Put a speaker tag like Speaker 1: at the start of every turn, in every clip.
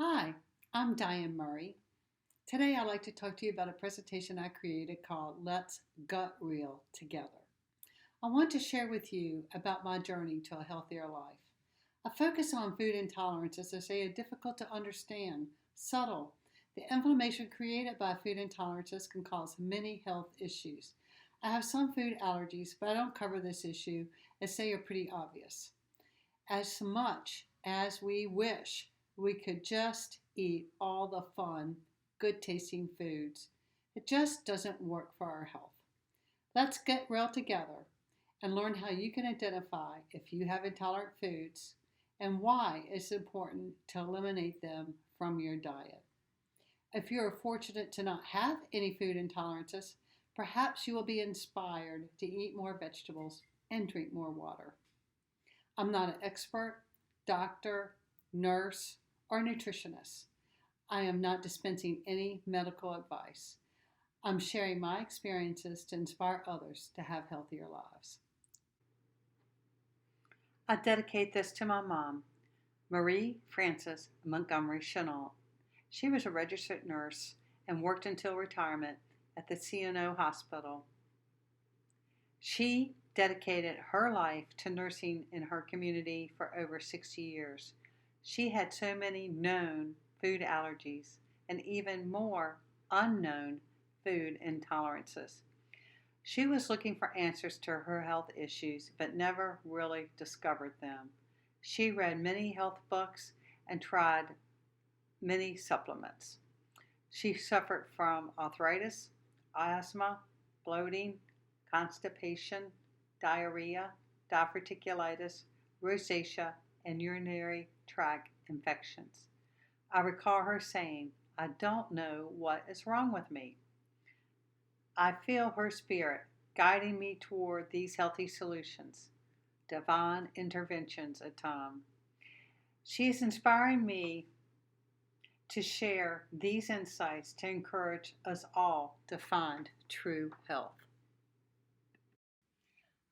Speaker 1: Hi, I'm Diane Murray. Today I'd like to talk to you about a presentation I created called Let's Gut Real Together. I want to share with you about my journey to a healthier life. I focus on food intolerances as they are difficult to understand, subtle. The inflammation created by food intolerances can cause many health issues. I have some food allergies, but I don't cover this issue as they are pretty obvious. As much as we wish we could just eat all the fun, good tasting foods, it just doesn't work for our health. Let's get real together and learn how you can identify if you have intolerant foods and why it's important to eliminate them from your diet. If you are fortunate to not have any food intolerances, perhaps you will be inspired to eat more vegetables and drink more water. I'm not an expert, doctor, nurse, or nutritionist. I am not dispensing any medical advice. I'm sharing my experiences to inspire others to have healthier lives. I dedicate this to my mom, Marie Frances Montgomery Chenault. She was a registered nurse and worked until retirement at the CNO Hospital. She dedicated her life to nursing in her community for over 60 years. She had so many known food allergies and even more unknown food intolerances. She was looking for answers to her health issues but never really discovered them. She read many health books and tried many supplements. She suffered from arthritis, asthma, bloating, constipation, diarrhea, diverticulitis, rosacea, and urinary tract infections. I recall her saying, "I don't know what is wrong with me." I feel her spirit guiding me toward these healthy solutions, divine interventions at times. She is inspiring me to share these insights to encourage us all to find true health.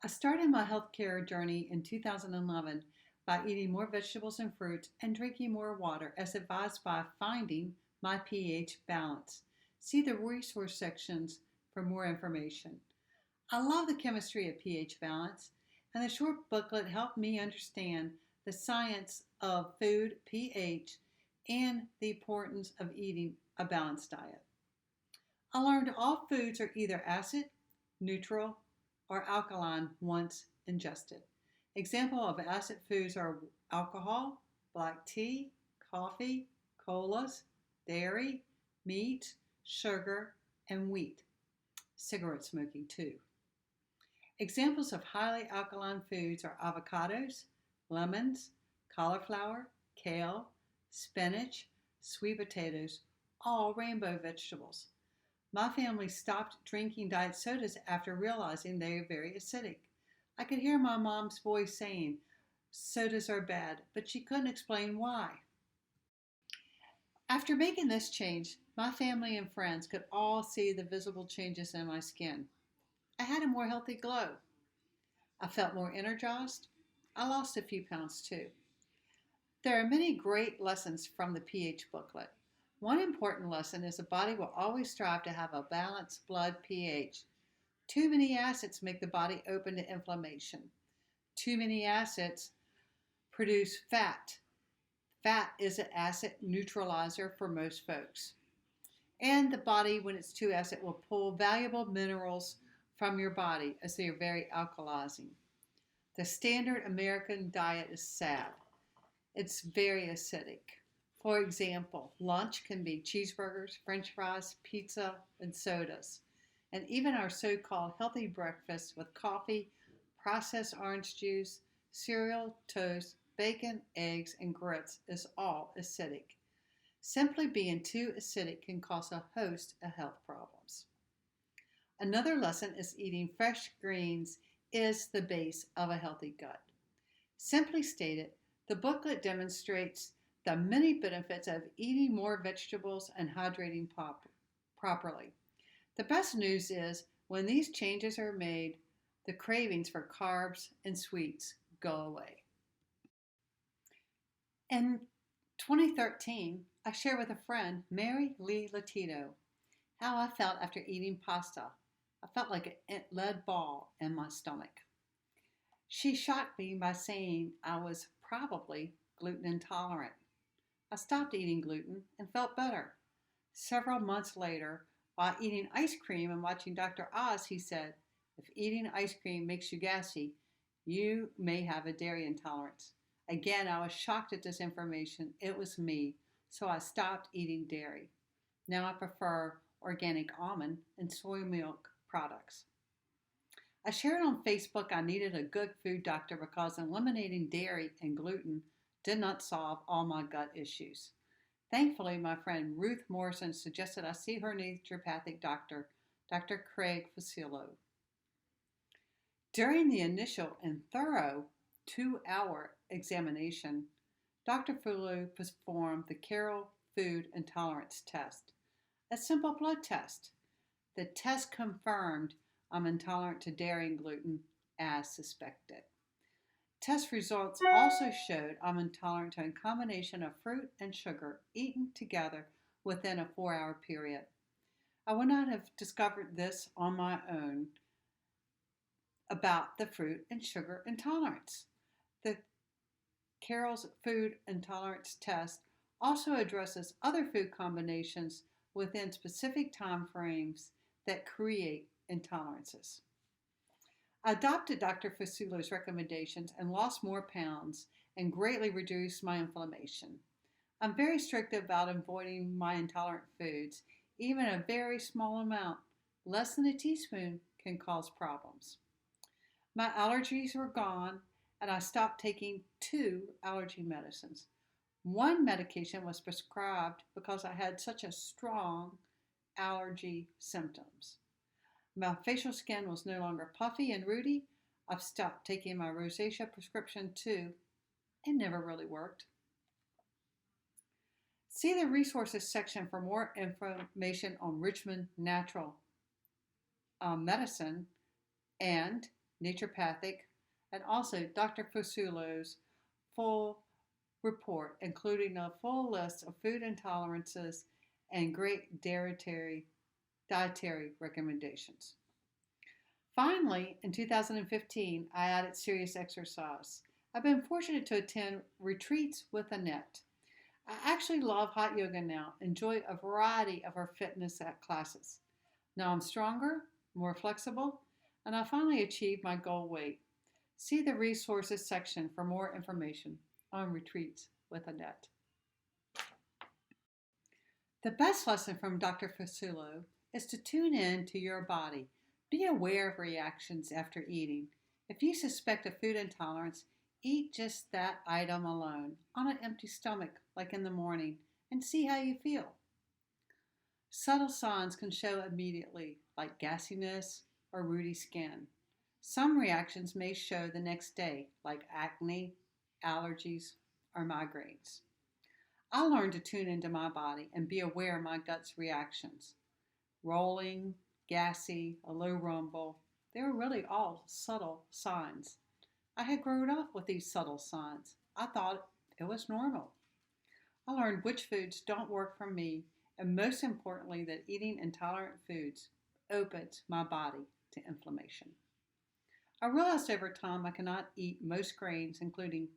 Speaker 1: I started my healthcare journey in 2011 by eating more vegetables and fruits and drinking more water as advised by Finding My pH Balance. See the resource sections for more information. I love the chemistry of pH balance, and the short booklet helped me understand the science of food pH and the importance of eating a balanced diet. I learned all foods are either acid, neutral, or alkaline once ingested. Example of acid foods are alcohol, black tea, coffee, colas, dairy, meat, sugar, and wheat. Cigarette smoking too. Examples of highly alkaline foods are avocados, lemons, cauliflower, kale, spinach, sweet potatoes, all rainbow vegetables. My family stopped drinking diet sodas after realizing they are very acidic. I could hear my mom's voice saying, "Sodas are bad," but she couldn't explain why. After making this change, my family and friends could all see the visible changes in my skin. I had a more healthy glow. I felt more energized. I lost a few pounds too. There are many great lessons from the pH booklet. One important lesson is the body will always strive to have a balanced blood pH. Too many acids make the body open to inflammation. Too many acids produce fat. Fat is an acid neutralizer for most folks. And the body, when it's too acid, will pull valuable minerals from your body as they are very alkalizing. The standard American diet is sad. It's very acidic. For example, lunch can be cheeseburgers, french fries, pizza, and sodas. And even our so-called healthy breakfast with coffee, processed orange juice, cereal, toast, bacon, eggs, and grits is all acidic. Simply being too acidic can cause a host of health problems. Another lesson is eating fresh greens is the base of a healthy gut. Simply stated, the booklet demonstrates the many benefits of eating more vegetables and hydrating properly. The best news is when these changes are made, the cravings for carbs and sweets go away. In 2013, I shared with a friend, Mary Lee Latito, how I felt after eating pasta. I felt like a lead ball in my stomach. She shocked me by saying I was probably gluten intolerant. I stopped eating gluten and felt better. Several months later, while eating ice cream and watching Dr. Oz, he said, if eating ice cream makes you gassy, you may have a dairy intolerance. Again, I was shocked at this information. It was me, so I stopped eating dairy. Now I prefer organic almond and soy milk products. I shared on Facebook I needed a good food doctor because eliminating dairy and gluten did not solve all my gut issues. Thankfully, my friend Ruth Morrison suggested I see her naturopathic doctor, Dr. Craig Fusillo. During the initial and thorough 2-hour examination, Dr. Fusillo performed the Carroll Food Intolerance test, a simple blood test. The test confirmed I'm intolerant to dairy and gluten as suspected. Test results also showed I'm intolerant to a combination of fruit and sugar eaten together within a 4-hour period. I would not have discovered this on my own about the fruit and sugar intolerance. The Carroll's Food Intolerance test also addresses other food combinations within specific time frames that create intolerances. I adopted Dr. Fusillo's recommendations and lost more pounds and greatly reduced my inflammation. I'm very strict about avoiding my intolerant foods. Even a very small amount, less than a teaspoon, can cause problems. My allergies were gone and I stopped taking 2 allergy medicines. One medication was prescribed because I had such a strong allergy symptoms. My facial skin was no longer puffy and ruddy. I've stopped taking my rosacea prescription too. It never really worked. See the resources section for more information on Richmond Natural Medicine and naturopathic, and also Dr. Fusillo's full report, including a full list of food intolerances and great dietary recommendations. Finally, in 2015, I added serious exercise. I've been fortunate to attend retreats with Annette. I actually love hot yoga now, enjoy a variety of her fitness classes. Now I'm stronger, more flexible, and I finally achieved my goal weight. See the resources section for more information on retreats with Annette. The best lesson from Dr. Fusillo is to tune in to your body. Be aware of reactions after eating. If you suspect a food intolerance, eat just that item alone on an empty stomach, like in the morning, and see how you feel. Subtle signs can show immediately, like gassiness or ruddy skin. Some reactions may show the next day, like acne, allergies, or migraines. I learned to tune into my body and be aware of my gut's reactions. Rolling, gassy, a low rumble, they were really all subtle signs. I had grown up with these subtle signs. I thought it was normal. I learned which foods don't work for me, and most importantly, that eating intolerant foods opens my body to inflammation. I realized over time I cannot eat most grains, including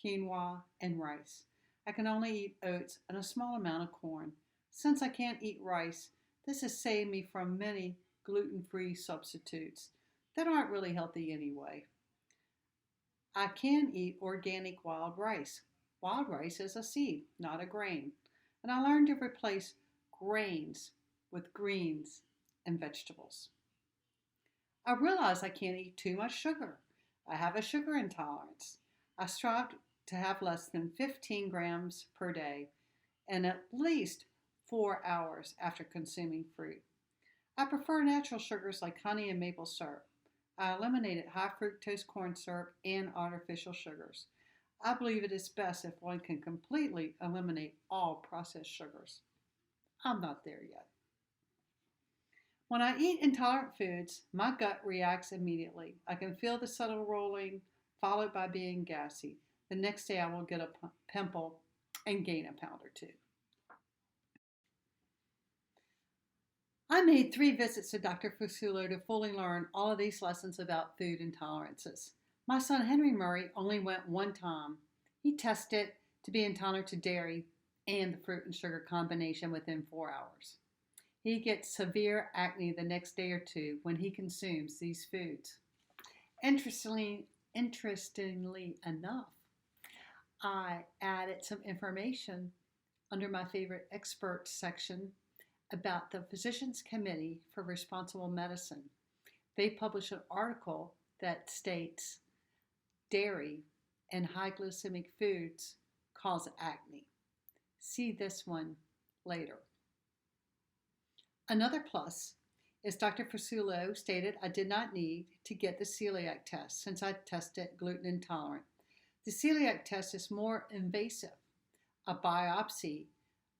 Speaker 1: quinoa and rice. I can only eat oats and a small amount of corn. Since I can't eat rice, this has saved me from many gluten-free substitutes that aren't really healthy anyway. I can eat organic wild rice. Wild rice is a seed, not a grain. And I learned to replace grains with greens and vegetables. I realize I can't eat too much sugar. I have a sugar intolerance. I strive to have less than 15 grams per day and at least 4 hours after consuming fruit. I prefer natural sugars like honey and maple syrup. I eliminated high fructose corn syrup and artificial sugars. I believe it is best if one can completely eliminate all processed sugars. I'm not there yet. When I eat intolerant foods, my gut reacts immediately. I can feel the subtle rolling, followed by being gassy. The next day I will get a pimple and gain a pound or two. I made 3 visits to Dr. Fusulo to fully learn all of these lessons about food intolerances. My son Henry Murray only went 1 time. He tested to be intolerant to dairy and the fruit and sugar combination within 4 hours. He gets severe acne the next day or 2 when he consumes these foods. Interestingly enough, I added some information under my favorite experts section about the Physicians Committee for Responsible Medicine. They published an article that states dairy and high glycemic foods cause acne. See this one later. Another plus is Dr. Fusulo stated I did not need to get the celiac test since I tested gluten intolerant. The celiac test is more invasive. A biopsy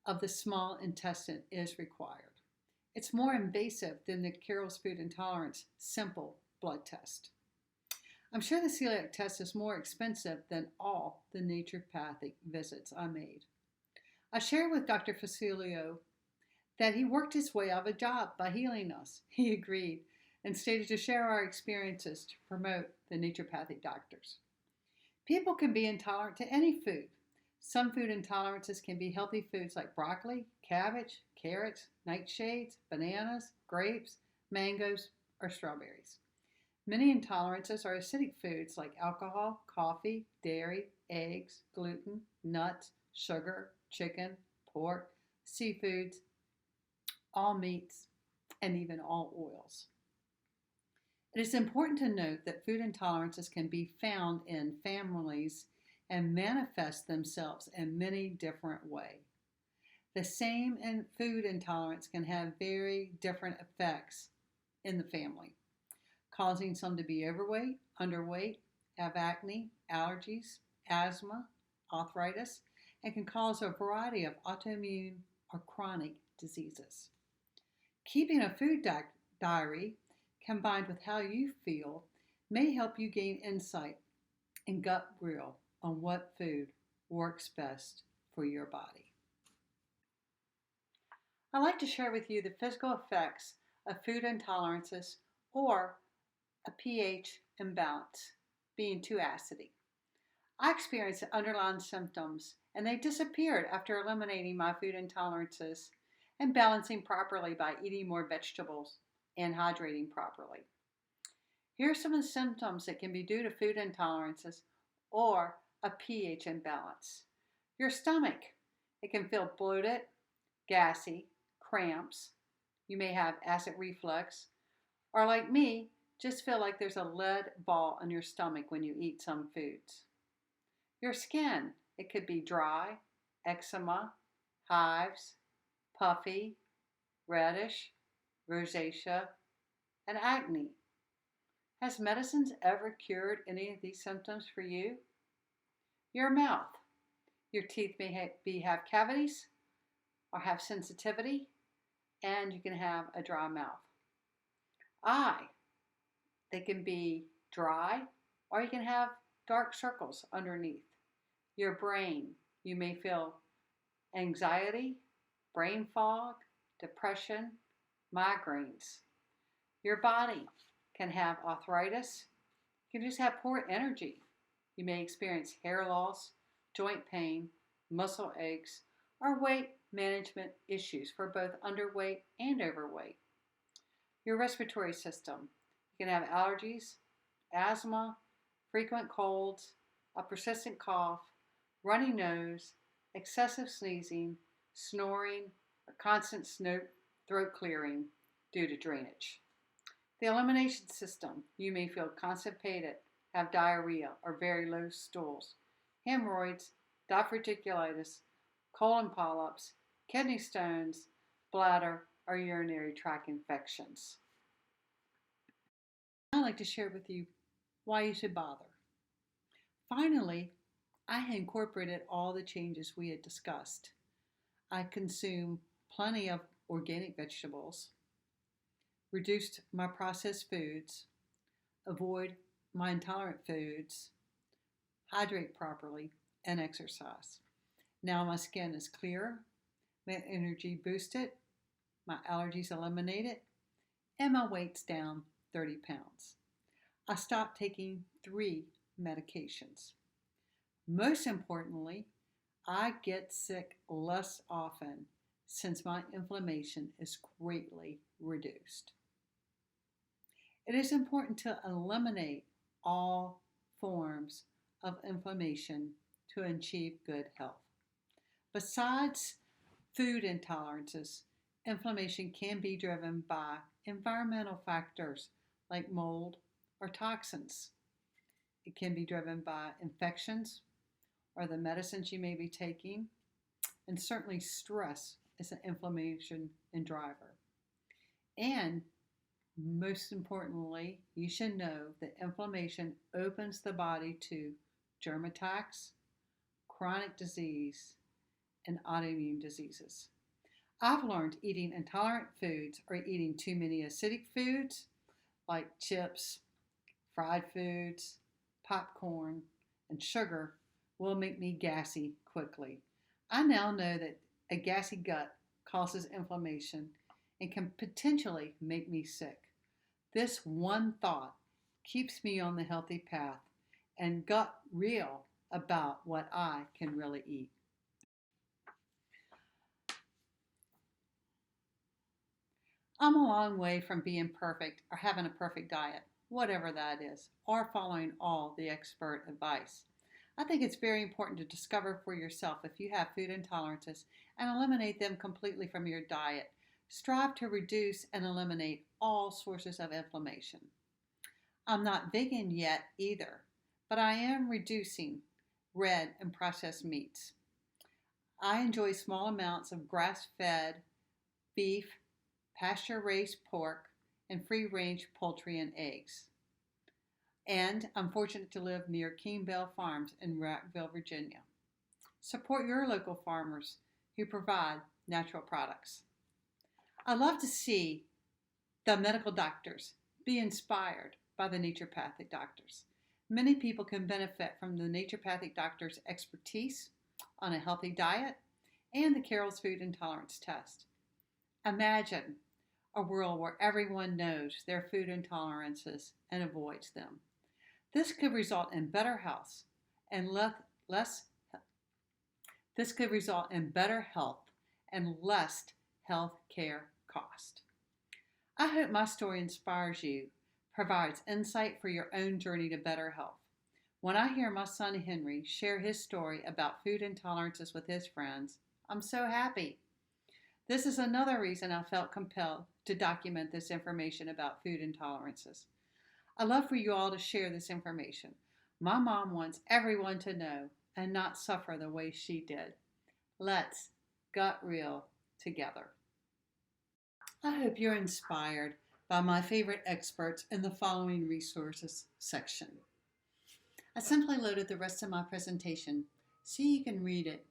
Speaker 1: of the small intestine is required. It's more invasive than the Carroll Food Intolerance simple blood test. I'm sure the celiac test is more expensive than all the naturopathic visits I made. I shared with Dr. Fusulo that he worked his way out of a job by healing us. He agreed and stated to share our experiences to promote the naturopathic doctors. People can be intolerant to any food. Some food intolerances can be healthy foods like broccoli, cabbage, carrots, nightshades, bananas, grapes, mangoes, or strawberries. Many intolerances are acidic foods like alcohol, coffee, dairy, eggs, gluten, nuts, sugar, chicken, pork, seafoods, all meats, and even all oils. It is important to note that food intolerances can be found in families and manifest themselves in many different ways. The same food intolerance can have very different effects in the family, causing some to be overweight, underweight, have acne, allergies, asthma, arthritis, and can cause a variety of autoimmune or chronic diseases. Keeping a food diary combined with how you feel may help you gain insight and gut feel on what food works best for your body. I'd like to share with you the physical effects of food intolerances or a pH imbalance, being too acidic. I experienced the underlying symptoms and they disappeared after eliminating my food intolerances and balancing properly by eating more vegetables and hydrating properly. Here are some of the symptoms that can be due to food intolerances or a pH imbalance. Your stomach, it can feel bloated, gassy, cramps. You may have acid reflux, or like me, just feel like there's a lead ball in your stomach when you eat some foods. Your skin, it could be dry, eczema, hives, puffy, reddish, rosacea, and acne. Has medicines ever cured any of these symptoms for you? Your mouth. Your teeth may have cavities or have sensitivity, and you can have a dry mouth. Eye. They can be dry, or you can have dark circles underneath. Your brain. You may feel anxiety, brain fog, depression, migraines. Your body can have arthritis. You can just have poor energy. You may experience hair loss, joint pain, muscle aches, or weight management issues for both underweight and overweight. Your respiratory system. You can have allergies, asthma, frequent colds, a persistent cough, runny nose, excessive sneezing, snoring, or constant throat clearing due to drainage. The elimination system. You may feel constipated, have diarrhea or very low stools, hemorrhoids, diverticulitis, colon polyps, kidney stones, bladder, or urinary tract infections. I'd like to share with you why you should bother. Finally, I had incorporated all the changes we had discussed. I consume plenty of organic vegetables, reduced my processed foods, avoid my intolerant foods, hydrate properly, and exercise. Now my skin is clear, my energy boosted, my allergies eliminated, and my weight's down 30 pounds. I stopped taking 3 medications. Most importantly, I get sick less often since my inflammation is greatly reduced. It is important to eliminate all forms of inflammation to achieve good health. Besides food intolerances, inflammation can be driven by environmental factors like mold or toxins. It can be driven by infections or the medicines you may be taking, and certainly stress is an inflammation and driver. And most importantly, you should know that inflammation opens the body to germ attacks, chronic disease, and autoimmune diseases. I've learned eating intolerant foods or eating too many acidic foods like chips, fried foods, popcorn, and sugar will make me gassy quickly. I now know that a gassy gut causes inflammation and can potentially make me sick. This one thought keeps me on the healthy path and got real about what I can really eat. I'm a long way from being perfect or having a perfect diet, whatever that is, or following all the expert advice. I think it's very important to discover for yourself if you have food intolerances and eliminate them completely from your diet. Strive to reduce and eliminate all sources of inflammation. I'm not vegan yet either, but I am reducing red and processed meats. I enjoy small amounts of grass-fed beef, pasture-raised pork, and free-range poultry and eggs. And I'm fortunate to live near King Bell Farms in Rockville, Virginia. Support your local farmers who provide natural products. I love to see the medical doctors be inspired by the naturopathic doctors. Many people can benefit from the naturopathic doctor's expertise on a healthy diet and the Carroll's Food Intolerance test. Imagine a world where everyone knows their food intolerances and avoids them. This could result in better health and This could result in better health and less health care cost. I hope my story inspires you, provides insight for your own journey to better health. When I hear my son Henry share his story about food intolerances with his friends, I'm so happy. This is another reason I felt compelled to document this information about food intolerances. I'd love for you all to share this information. My mom wants everyone to know and not suffer the way she did. Let's get real together. I hope you're inspired by my favorite experts in the following resources section. I simply loaded the rest of my presentation so you can read it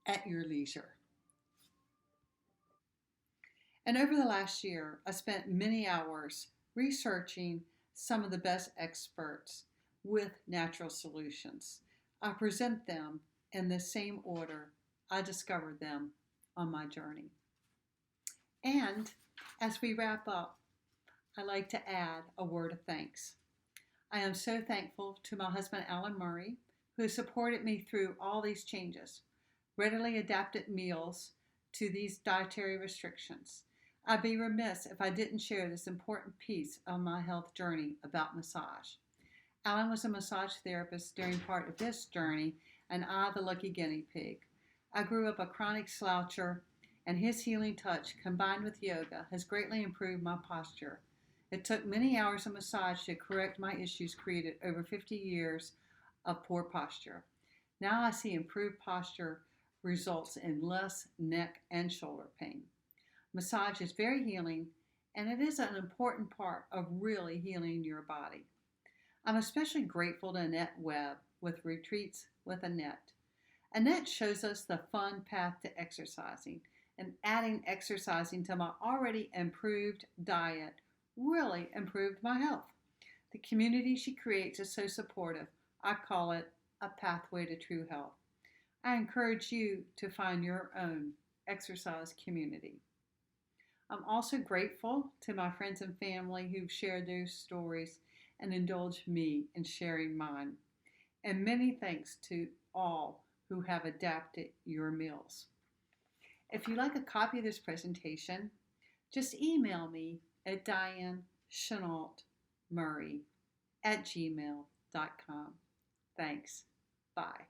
Speaker 1: at your leisure. And over the last year, I spent many hours researching some of the best experts with natural solutions. I present them in the same order I discovered them on my journey. And as we wrap up, I'd like to add a word of thanks. I am so thankful to my husband, Alan Murray, who supported me through all these changes, readily adapted meals to these dietary restrictions. I'd be remiss if I didn't share this important piece of my health journey about massage. Alan was a massage therapist during part of this journey, and I the lucky guinea pig. I grew up a chronic sloucher, and his healing touch, combined with yoga, has greatly improved my posture. It took many hours of massage to correct my issues created over 50 years of poor posture. Now I see improved posture results in less neck and shoulder pain. Massage is very healing, and it is an important part of really healing your body. I'm especially grateful to Annette Webb with Retreats with Annette. Annette shows us the fun path to exercising, and adding exercising to my already improved diet really improved my health. The community she creates is so supportive. I call it a pathway to true health. I encourage you to find your own exercise community. I'm also grateful to my friends and family who've shared their stories and indulged me in sharing mine. And many thanks to all who have adapted your meals. If you'd like a copy of this presentation, just email me at dianechenaultmurray@gmail.com. Thanks. Bye.